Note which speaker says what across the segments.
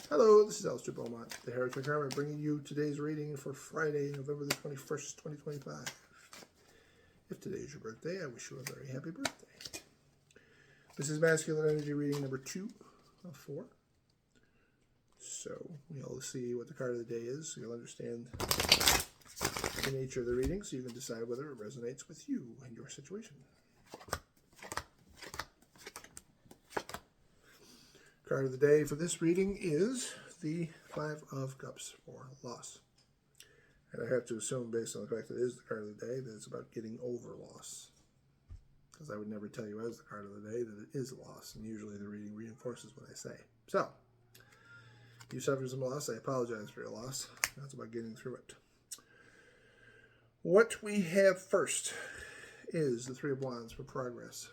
Speaker 1: Hello, this is Alistair Beaumont, the Heretic Hermit, bringing you today's reading for Friday, November the 21st, 2025. If today is your birthday, I wish you a very happy birthday. This is Masculine Energy reading number 2 of 4. So, we'll see what the card of the day is, so you'll understand the nature of the reading, so you can decide whether it resonates with you and your situation. Card of the day for this reading is the Five of Cups for loss. And I have to assume, based on the fact that it is the card of the day, that it's about getting over loss. Because I would never tell you as the card of the day that it is a loss, and usually the reading reinforces what I say. So, you suffered some loss. I apologize for your loss. That's about getting through it. What we have first is the Three of Wands for progress,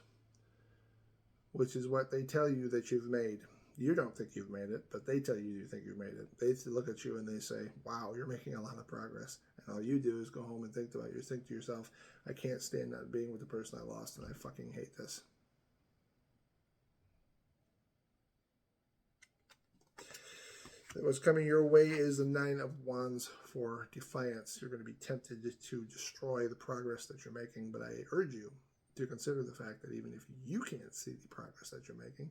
Speaker 1: which is what they tell you that you've made. You don't think you've made it, but they tell you you think you've made it. They look at you and they say, wow, you're making a lot of progress. And all you do is go home and think about it. Think to yourself, I can't stand not being with the person I lost, and I fucking hate this. What's coming your way is the Nine of Wands for defiance. You're going to be tempted to destroy the progress that you're making, but I urge you to consider the fact that even if you can't see the progress that you're making,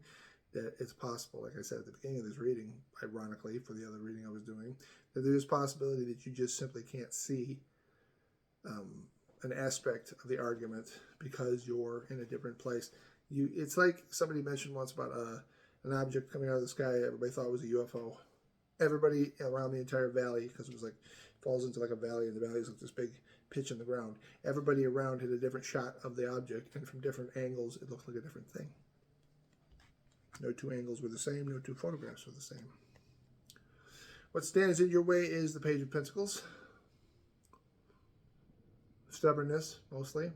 Speaker 1: that it's possible, like I said at the beginning of this reading, ironically, for the other reading I was doing, that there's a possibility that you just simply can't see an aspect of the argument because you're in a different place. It's like somebody mentioned once about an object coming out of the sky. Everybody thought it was a UFO. Everybody around the entire valley, because it was like, falls into like a valley, and the valley is like this big pitch in the ground. Everybody around had a different shot of the object, and from different angles, it looked like a different thing. No two angles were the same. No two photographs were the same. What stands in your way is the Page of Pentacles. Stubbornness, mostly.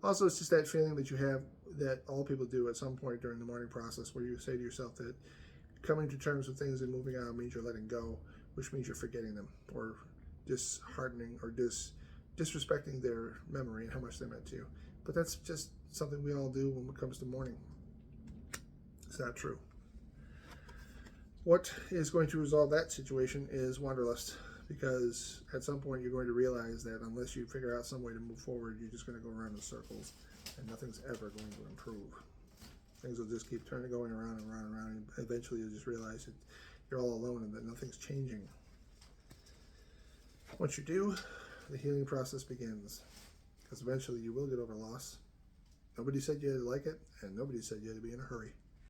Speaker 1: Also, it's just that feeling that you have that all people do at some point during the mourning process, where you say to yourself that coming to terms with things and moving on means you're letting go, which means you're forgetting them, or disheartening, or disrespecting their memory and how much they meant to you. But that's just something we all do when it comes to mourning. It's not true. What is going to resolve that situation is wanderlust, because at some point you're going to realize that unless you figure out some way to move forward, you're just going to go around in circles, and nothing's ever going to improve. Things will just keep going around and around and around, and eventually you'll just realize that you're all alone and that nothing's changing. Once you do, the healing process begins, because eventually you will get over loss. Nobody said you had to like it, and nobody said you had to be in a hurry.